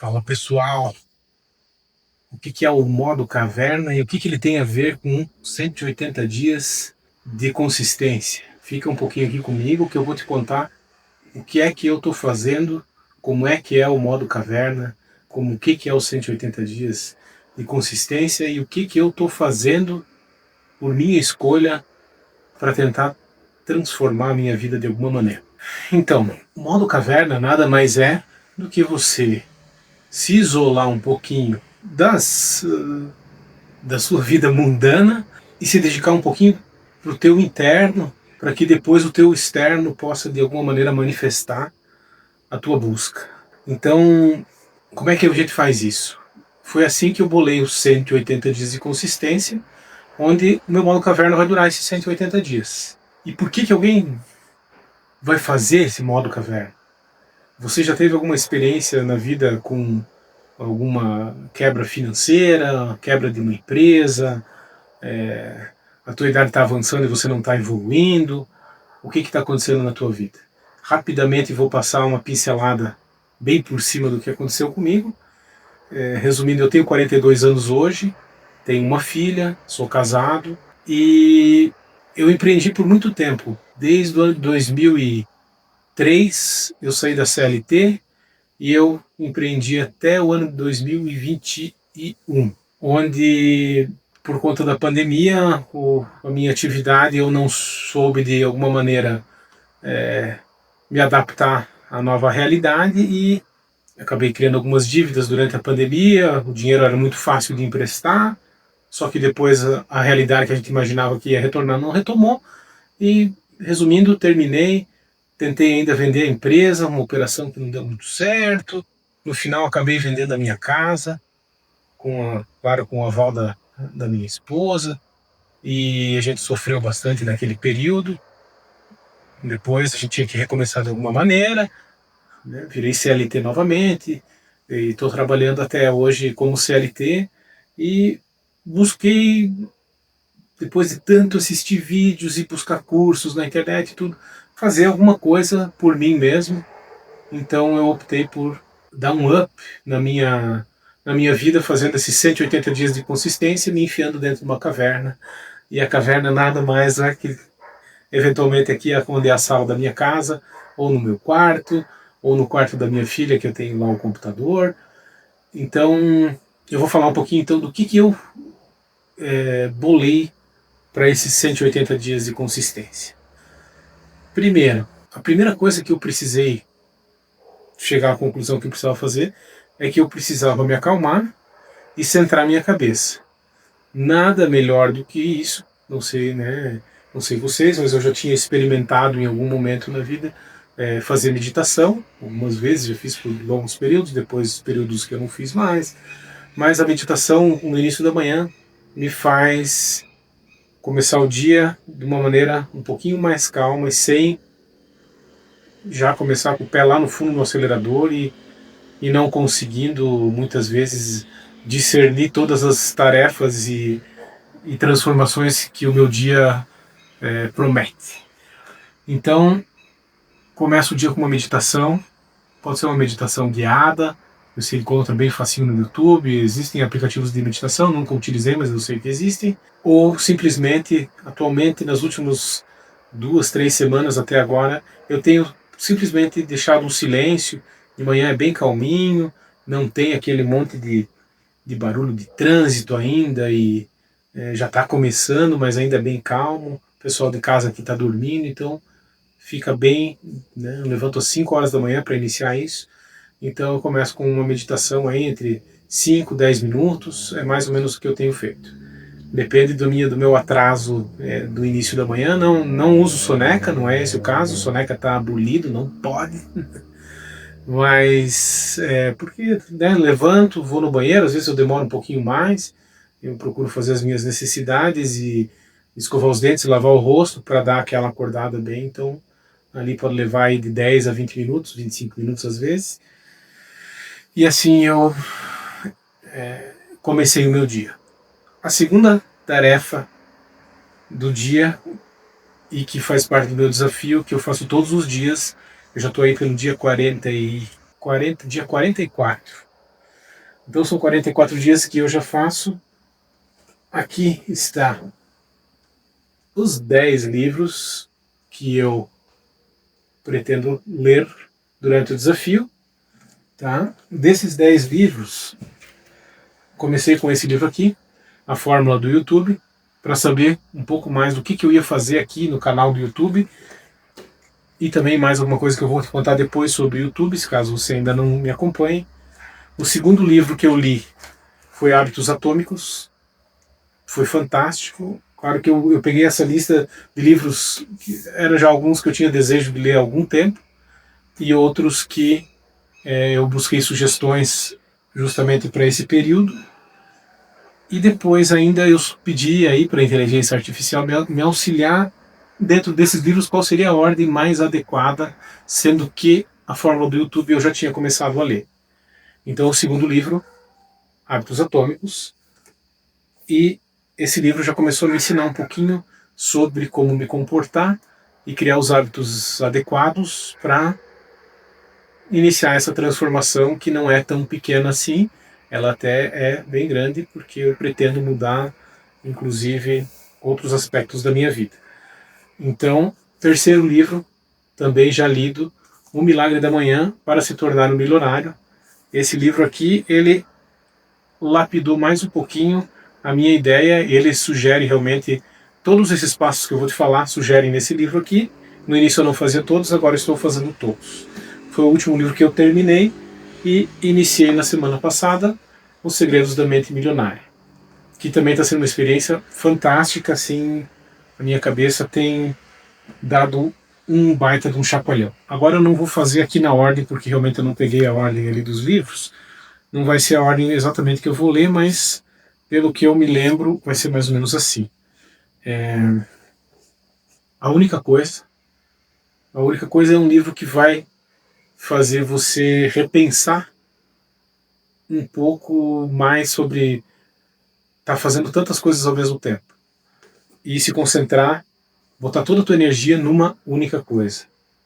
Fala pessoal, o que é o modo caverna e o que ele tem a ver com 180 dias de consistência? Fica um pouquinho aqui comigo que eu vou te contar o que é que eu estou fazendo, como é que é o modo caverna, como o que é os 180 dias de consistência e o que eu estou fazendo por minha escolha para tentar transformar a minha vida de alguma maneira. Então, o modo caverna nada mais é do que você se isolar um pouquinho da sua vida mundana e se dedicar um pouquinho para o teu interno, para que depois o teu externo possa de alguma maneira manifestar a tua busca. Então, como é que a gente faz isso? Foi assim que eu bolei os 180 dias de consistência, onde o meu modo caverna vai durar esses 180 dias. E por que alguém vai fazer esse modo caverna? Você já teve alguma experiência na vida com alguma quebra financeira, quebra de uma empresa, a tua idade está avançando e você não está evoluindo? O que está acontecendo na tua vida? Rapidamente vou passar uma pincelada bem por cima do que aconteceu comigo. Resumindo, eu tenho 42 anos hoje, tenho uma filha, sou casado e eu empreendi por muito tempo. Desde o ano de 2003 eu saí da CLT e eu empreendi até o ano de 2021, onde por conta da pandemia a minha atividade eu não soube de alguma maneira me adaptar à nova realidade e acabei criando algumas dívidas durante a pandemia. O dinheiro era muito fácil de emprestar, só que depois a realidade que a gente imaginava que ia retornar não retomou e, resumindo, terminei. Tentei ainda vender a empresa, uma operação que não deu muito certo. No final acabei vendendo a minha casa, claro, com o aval da minha esposa, e a gente sofreu bastante naquele período. Depois a gente tinha que recomeçar de alguma maneira, né? Virei CLT novamente, e estou trabalhando até hoje como CLT, e busquei, depois de tanto assistir vídeos e buscar cursos na internet e tudo, fazer alguma coisa por mim mesmo. Então eu optei por dar um up na minha vida, fazendo esses 180 dias de consistência, me enfiando dentro de uma caverna. E a caverna nada mais é que, eventualmente, aqui é onde é a sala da minha casa, ou no meu quarto, ou no quarto da minha filha, que eu tenho lá o computador. Então, eu vou falar um pouquinho então do que eu bolei para esses 180 dias de consistência. Primeiro, a primeira coisa que eu precisei chegar à conclusão que eu precisava fazer é que eu precisava me acalmar e centrar minha cabeça. Nada melhor do que isso, não sei, né? Não sei vocês, mas eu já tinha experimentado em algum momento na vida fazer meditação. Algumas vezes já fiz por longos períodos, depois períodos que eu não fiz mais. Mas a meditação no início da manhã me faz começar o dia de uma maneira um pouquinho mais calma e sem já começar com o pé lá no fundo do acelerador e não conseguindo muitas vezes discernir todas as tarefas e transformações que o meu dia promete. Então, começo o dia com uma meditação, pode ser uma meditação guiada, você encontra bem facinho no YouTube, existem aplicativos de meditação, nunca utilizei, mas eu sei que existem, ou simplesmente, atualmente, nas últimas 2, 3 semanas até agora, eu tenho simplesmente deixado um silêncio. De manhã é bem calminho, não tem aquele monte de barulho de trânsito ainda, e já está começando, mas ainda é bem calmo. O pessoal de casa aqui está dormindo, então fica bem, né? Eu levanto às 5 horas da manhã para iniciar isso, então eu começo com uma meditação aí entre 5 e 10 minutos, é mais ou menos o que eu tenho feito. Depende do meu atraso do início da manhã. Não uso soneca, não é esse o caso. Soneca está abolido, não pode. Mas porque levanto, vou no banheiro, às vezes eu demoro um pouquinho mais, eu procuro fazer as minhas necessidades e escovar os dentes, lavar o rosto para dar aquela acordada bem. Então ali pode levar aí de 10 a 20 minutos, 25 minutos às vezes. E assim eu comecei o meu dia. A segunda tarefa do dia, e que faz parte do meu desafio, que eu faço todos os dias, eu já estou aí pelo dia 40 dia 44. Então são 44 dias que eu já faço. Aqui está os 10 livros que eu pretendo ler durante o desafio. Tá? Desses 10 livros, comecei com esse livro aqui, A Fórmula do YouTube, para saber um pouco mais do que eu ia fazer aqui no canal do YouTube e também mais alguma coisa que eu vou te contar depois sobre o YouTube, se caso você ainda não me acompanhe. O segundo livro que eu li foi Hábitos Atômicos, foi fantástico. Claro que eu peguei essa lista de livros, que eram já alguns que eu tinha desejo de ler há algum tempo, e outros que eu busquei sugestões justamente para esse período. E depois ainda eu pedi aí para a inteligência artificial me auxiliar dentro desses livros qual seria a ordem mais adequada, sendo que a Fórmula do YouTube eu já tinha começado a ler. Então o segundo livro, Hábitos Atômicos, e esse livro já começou a me ensinar um pouquinho sobre como me comportar e criar os hábitos adequados para iniciar essa transformação que não é tão pequena assim, ela até é bem grande, porque eu pretendo mudar, inclusive, outros aspectos da minha vida. Então, terceiro livro, também já lido, O Milagre da Manhã para se tornar um milionário. Esse livro aqui, ele lapidou mais um pouquinho a minha ideia, ele sugere realmente todos esses passos que eu vou te falar, sugerem nesse livro aqui. No início eu não fazia todos, agora estou fazendo todos. Foi o último livro que eu terminei e iniciei na semana passada Os Segredos da Mente Milionária, que também está sendo uma experiência fantástica, assim, a minha cabeça tem dado um baita de um chacoalhão. Agora eu não vou fazer aqui na ordem, porque realmente eu não peguei a ordem ali dos livros, não vai ser a ordem exatamente que eu vou ler, mas pelo que eu me lembro, vai ser mais ou menos assim. A única coisa é um livro que vai fazer você repensar um pouco mais sobre estar fazendo tantas coisas ao mesmo tempo e se concentrar, botar toda a tua energia numa única coisa.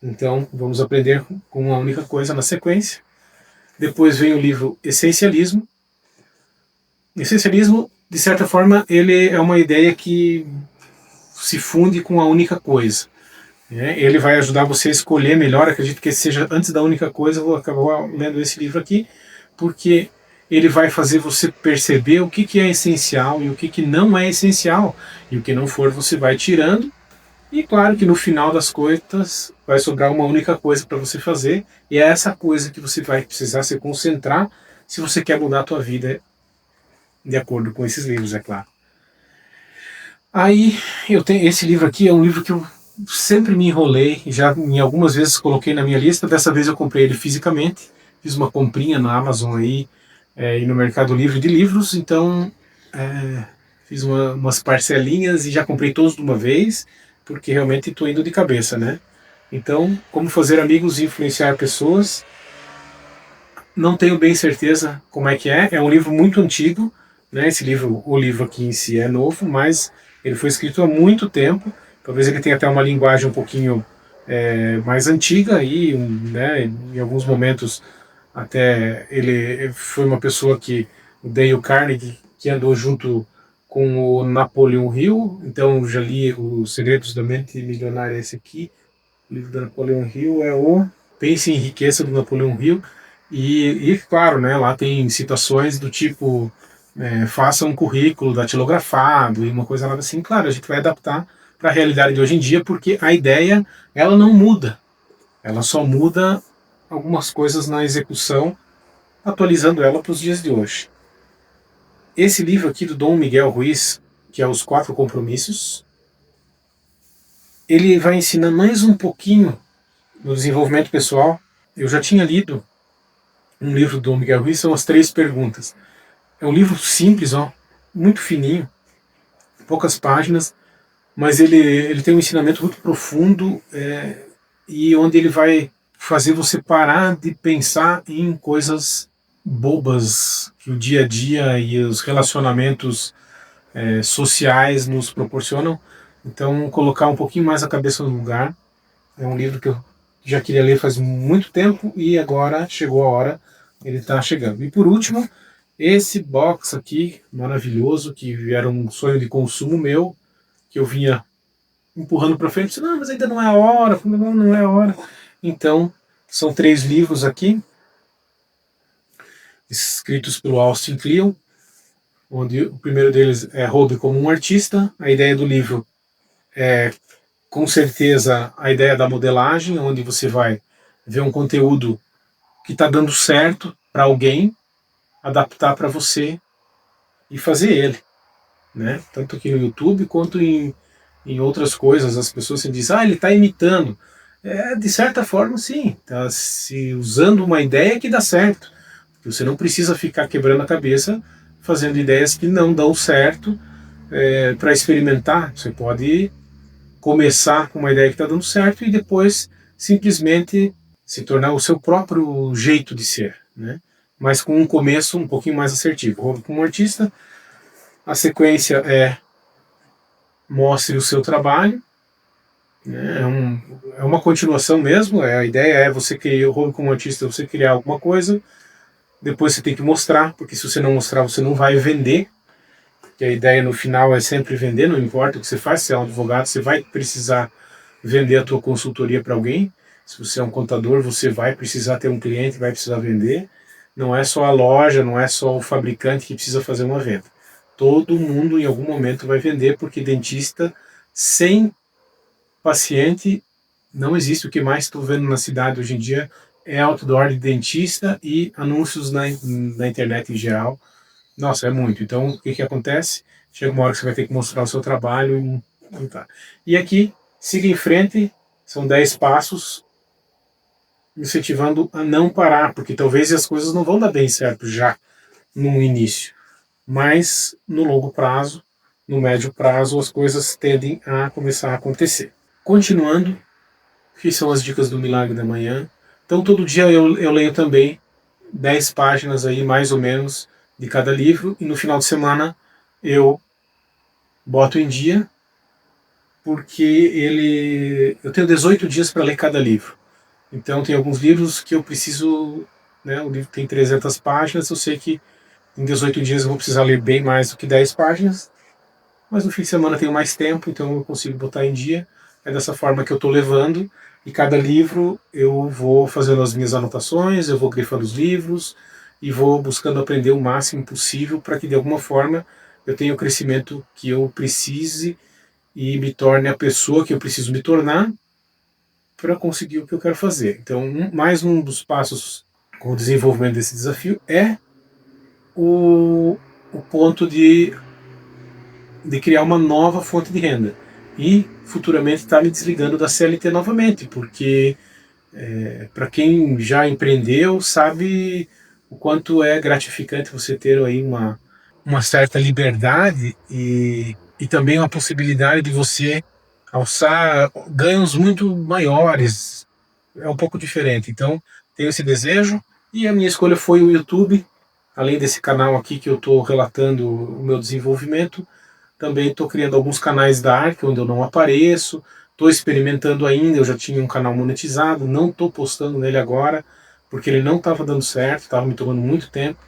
Então vamos aprender com uma única coisa na sequência. Depois vem o livro Essencialismo. Essencialismo, de certa forma, ele é uma ideia que se funde com a única coisa. Ele vai ajudar você a escolher melhor, acredito que seja antes da única coisa, eu vou acabar lendo esse livro aqui, porque ele vai fazer você perceber o que é essencial e o que não é essencial, e o que não for você vai tirando, e claro que no final das coisas vai sobrar uma única coisa para você fazer, e é essa coisa que você vai precisar se concentrar se você quer mudar a tua vida de acordo com esses livros, é claro. Aí eu tenho esse livro aqui, é um livro que eu sempre me enrolei, já em algumas vezes coloquei na minha lista, dessa vez eu comprei ele fisicamente, fiz uma comprinha na Amazon aí, e no Mercado Livre de livros, então fiz umas parcelinhas e já comprei todos de uma vez, porque realmente estou indo de cabeça, né? Então, Como Fazer Amigos e Influenciar Pessoas, não tenho bem certeza como é que é um livro muito antigo, né? O livro aqui em si é novo, mas ele foi escrito há muito tempo. Talvez ele tenha até uma linguagem um pouquinho mais antiga e, né, em alguns momentos até ele foi uma pessoa que, o Dale Carnegie, que andou junto com o Napoleon Hill. Então já li Os Segredos da Mente Milionária, esse aqui. O livro do Napoleon Hill é o Pense em Riqueza, do Napoleon Hill. E claro, né, lá tem citações do tipo faça um currículo datilografado e uma coisa lá assim. Claro, a gente vai adaptar para a realidade de hoje em dia, porque a ideia ela não muda, ela só muda algumas coisas na execução, atualizando ela para os dias de hoje. Esse livro aqui do Dom Miguel Ruiz, que é Os Quatro Compromissos, ele vai ensinar mais um pouquinho no desenvolvimento pessoal. Eu já tinha lido um livro do Dom Miguel Ruiz, são as 3 perguntas. É um livro simples, muito fininho, poucas páginas, mas ele tem um ensinamento muito profundo, e onde ele vai fazer você parar de pensar em coisas bobas que o dia a dia e os relacionamentos sociais nos proporcionam. Então, colocar um pouquinho mais a cabeça no lugar. É um livro que eu já queria ler faz muito tempo e agora chegou a hora, ele está chegando. E por último, Esse box aqui, maravilhoso, que era um sonho de consumo meu, que eu vinha empurrando para frente, disse, não, mas ainda não é a hora, eu falei, não, não é a hora. Então, são 3 livros aqui, escritos pelo Austin Kleon, onde o primeiro deles é Roube como um Artista. A ideia do livro é, com certeza, a ideia da modelagem, onde você vai ver um conteúdo que está dando certo para alguém, adaptar para você e fazer ele, né? Tanto aqui no YouTube quanto em outras coisas. As pessoas se dizem, ele está imitando. De certa forma, sim, está se usando uma ideia que dá certo. Você não precisa ficar quebrando a cabeça fazendo ideias que não dão certo para experimentar. Você pode começar com uma ideia que está dando certo e depois simplesmente se tornar o seu próprio jeito de ser, né? Mas com um começo um pouquinho mais assertivo. Como artista, a sequência é mostre o seu trabalho, né? É uma continuação mesmo. A ideia é você criar, como artista, você criar alguma coisa, depois você tem que mostrar, porque se você não mostrar, você não vai vender. Que a ideia no final é sempre vender, não importa o que você faz, se é um advogado, você vai precisar vender a tua consultoria para alguém. Se você é um contador, você vai precisar ter um cliente, vai precisar vender. Não é só a loja, não é só o fabricante que precisa fazer uma venda. Todo mundo em algum momento vai vender, porque dentista sem paciente não existe. O que mais estou vendo na cidade hoje em dia é outdoor de dentista e anúncios na internet em geral. Nossa, é muito. Então, o que acontece? Chega uma hora que você vai ter que mostrar o seu trabalho e não tá. E aqui, siga em frente, são 10 passos, incentivando a não parar, porque talvez as coisas não vão dar bem certo já no início, mas no longo prazo, no médio prazo, as coisas tendem a começar a acontecer. Continuando, que são as dicas do Milagre da Manhã. Então, todo dia eu leio também 10 páginas aí, mais ou menos, de cada livro, e no final de semana eu boto em dia, porque eu tenho 18 dias para ler cada livro. Então tem alguns livros que eu preciso, né, o livro tem 300 páginas, eu sei que em 18 dias eu vou precisar ler bem mais do que 10 páginas, mas no fim de semana eu tenho mais tempo, então eu consigo botar em dia. É dessa forma que eu estou levando, e cada livro eu vou fazendo as minhas anotações, eu vou grifando os livros, e vou buscando aprender o máximo possível para que de alguma forma eu tenha o crescimento que eu precise e me torne a pessoa que eu preciso me tornar para conseguir o que eu quero fazer. Então, mais um dos passos com o desenvolvimento desse desafio é o ponto de criar uma nova fonte de renda e futuramente estar me desligando da CLT novamente, porque para quem já empreendeu sabe o quanto é gratificante você ter aí uma certa liberdade e também uma possibilidade de você alçar ganhos muito maiores. É um pouco diferente. Então, tenho esse desejo, e a minha escolha foi o YouTube. Além desse canal aqui que eu estou relatando o meu desenvolvimento, também estou criando alguns canais da Arc onde eu não apareço. Estou experimentando ainda. Eu já tinha um canal monetizado, não estou postando nele agora porque ele não estava dando certo, estava me tomando muito tempo.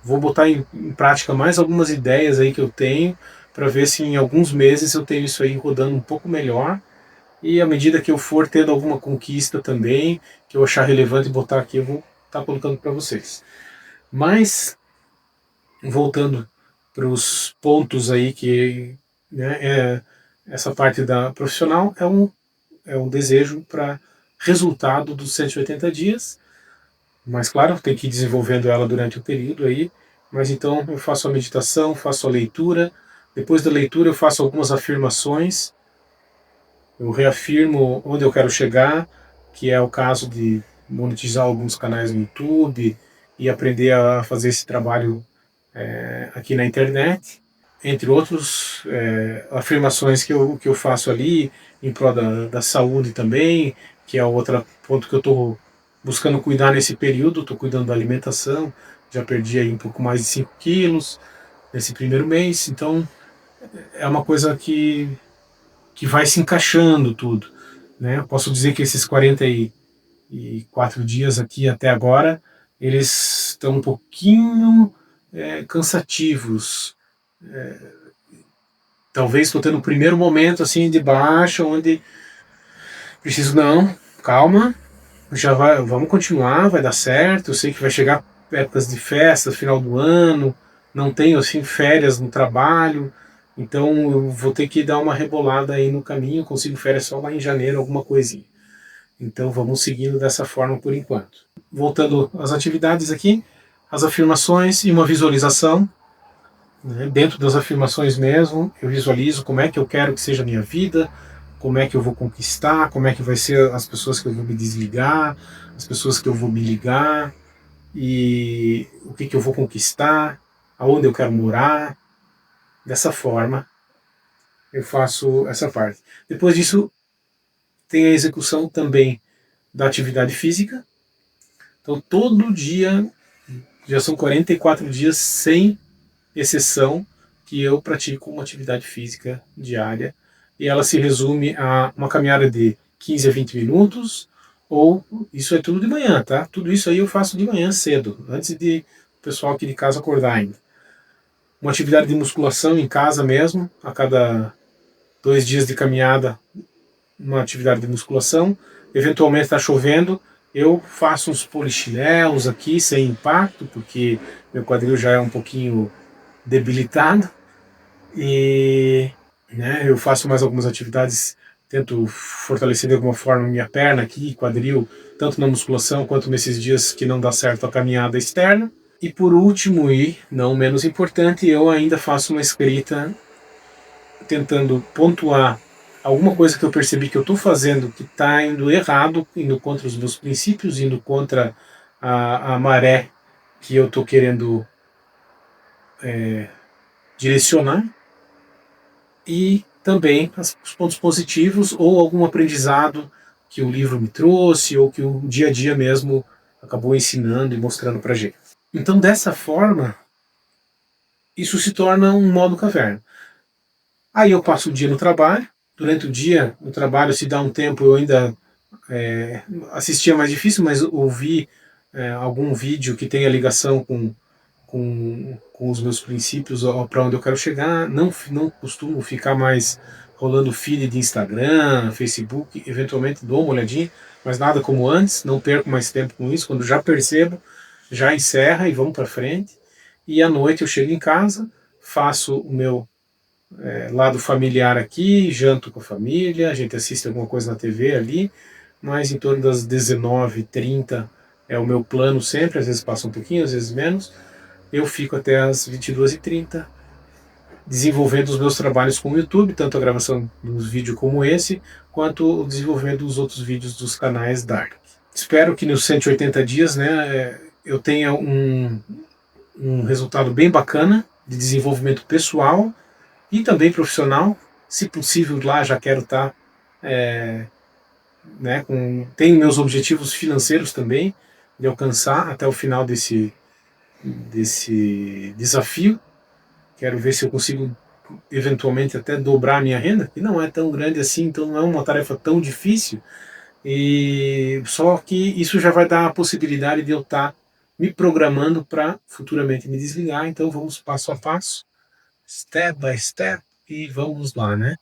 Vou botar em prática mais algumas ideias aí que eu tenho, para ver se em alguns meses eu tenho isso aí rodando um pouco melhor. E à medida que eu for tendo alguma conquista também, que eu achar relevante botar aqui, eu vou estar colocando para vocês. Mas, voltando para os pontos aí que, né, essa parte da profissional é um desejo para resultado dos 180 dias, mas claro, tem que ir desenvolvendo ela durante o período aí. Mas então eu faço a meditação, faço a leitura, depois da leitura eu faço algumas afirmações, eu reafirmo onde eu quero chegar, que é o caso de monetizar alguns canais no YouTube e aprender a fazer esse trabalho aqui na internet, entre outros afirmações que eu faço ali em prol da saúde também, que é outro ponto que eu estou buscando cuidar nesse período. Estou cuidando da alimentação, já perdi aí um pouco mais de 5 quilos nesse primeiro mês, então é uma coisa que vai se encaixando tudo, né? Eu posso dizer que esses 44 dias aqui até agora, eles estão um pouquinho cansativos. Talvez estou tendo o primeiro momento assim de baixa, onde preciso, não, calma, vamos continuar, vai dar certo. Eu sei que vai chegar épocas de festa, final do ano, não tenho assim férias no trabalho, então eu vou ter que dar uma rebolada aí no caminho, consigo férias só lá em janeiro, alguma coisinha. Então vamos seguindo dessa forma por enquanto. Voltando às atividades aqui, as afirmações e uma visualização. Dentro das afirmações mesmo, eu visualizo como é que eu quero que seja a minha vida, como é que eu vou conquistar, como é que vai ser as pessoas que eu vou me desligar, as pessoas que eu vou me ligar, e o que eu vou conquistar, aonde eu quero morar. Dessa forma, eu faço essa parte. Depois disso, tem a execução também da atividade física. Então, todo dia, já são 44 dias sem exceção, que eu pratico uma atividade física diária, e ela se resume a uma caminhada de 15 a 20 minutos, ou isso é tudo de manhã, tá? Tudo isso aí eu faço de manhã cedo, antes de o pessoal aqui de casa acordar ainda. Uma atividade de musculação em casa mesmo, a cada 2 dias de caminhada, uma atividade de musculação. Eventualmente está chovendo, eu faço uns polichinelos aqui sem impacto, porque meu quadril já é um pouquinho debilitado, e eu faço mais algumas atividades, tento fortalecer de alguma forma minha perna aqui, quadril, tanto na musculação quanto nesses dias que não dá certo a caminhada externa. E por último, e não menos importante, eu ainda faço uma escrita tentando pontuar alguma coisa que eu percebi que eu estou fazendo que está indo errado, indo contra os meus princípios, indo contra a maré que eu estou querendo direcionar, e também os pontos positivos ou algum aprendizado que o livro me trouxe ou que o dia a dia mesmo acabou ensinando e mostrando para gente. Então, dessa forma, isso se torna um modo caverna. Aí eu passo o dia no trabalho. Durante o dia, no trabalho, se dá um tempo, eu ainda assistia mais difícil, mas ouvi algum vídeo que tenha ligação com os meus princípios, para onde eu quero chegar. Não costumo ficar mais rolando feed de Instagram, Facebook, eventualmente dou uma olhadinha, mas nada como antes, não perco mais tempo com isso. Quando já percebo, já encerra e vamos para frente. E à noite eu chego em casa, faço o meu lado familiar aqui, janto com a família, a gente assiste alguma coisa na TV ali, mas em torno das 19h30 é o meu plano sempre, às vezes passa um pouquinho, às vezes menos. Eu fico até as 22h30 desenvolvendo os meus trabalhos com o YouTube, tanto a gravação dos vídeos como esse, quanto o desenvolvimento dos outros vídeos dos canais Dark. Espero que nos 180 dias eu tenha um resultado bem bacana de desenvolvimento pessoal e também profissional. Se possível, lá já quero estar tenho meus objetivos financeiros também de alcançar até o final desse desafio. Quero ver se eu consigo eventualmente até dobrar a minha renda, que não é tão grande assim, então não é uma tarefa tão difícil, e só que isso já vai dar a possibilidade de eu estar me programando para futuramente me desligar. Então vamos passo a passo, step by step, e vamos lá, né?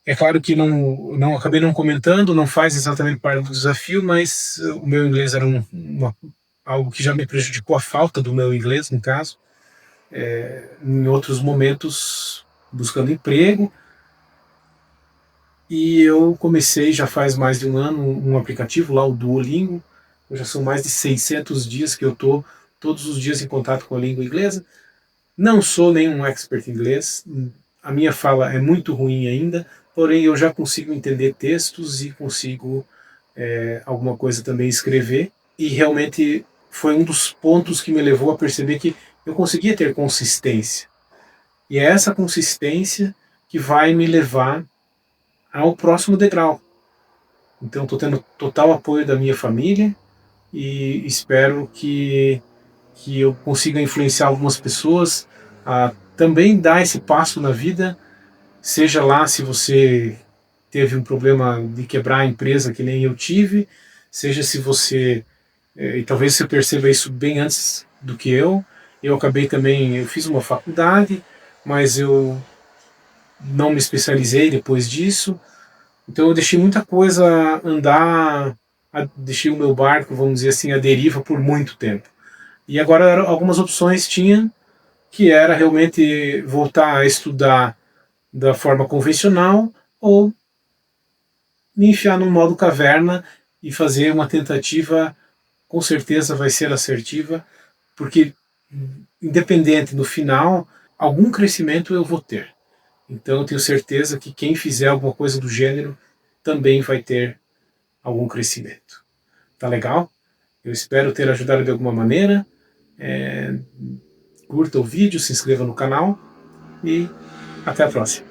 É claro que não acabei não comentando, não faz exatamente parte do desafio, mas o meu inglês era algo que já me prejudicou, a falta do meu inglês, no caso. Em outros momentos, buscando emprego, e eu comecei já faz mais de um ano um aplicativo lá, o Duolingo. Já são mais de 600 dias que eu estou todos os dias em contato com a língua inglesa. Não sou nenhum expert em inglês, a minha fala é muito ruim ainda, porém eu já consigo entender textos e consigo alguma coisa também escrever, e realmente foi um dos pontos que me levou a perceber que eu conseguia ter consistência. E é essa consistência que vai me levar ao próximo degrau. Então estou tendo total apoio da minha família e espero que eu consiga influenciar algumas pessoas a também dar esse passo na vida, seja lá se você teve um problema de quebrar a empresa que nem eu tive, seja se você, e talvez você perceba isso bem antes do que eu, Eu acabei também, eu fiz uma faculdade, mas eu não me especializei depois disso, então eu deixei muita coisa andar, deixei o meu barco, vamos dizer assim, à deriva por muito tempo. E agora algumas opções tinha, que era realmente voltar a estudar da forma convencional ou me enfiar no modo caverna e fazer uma tentativa, com certeza vai ser assertiva, porque independente no final, algum crescimento eu vou ter. Então eu tenho certeza que quem fizer alguma coisa do gênero também vai ter algum crescimento. Tá legal? Eu espero ter ajudado de alguma maneira. Curta o vídeo, se inscreva no canal e até a próxima.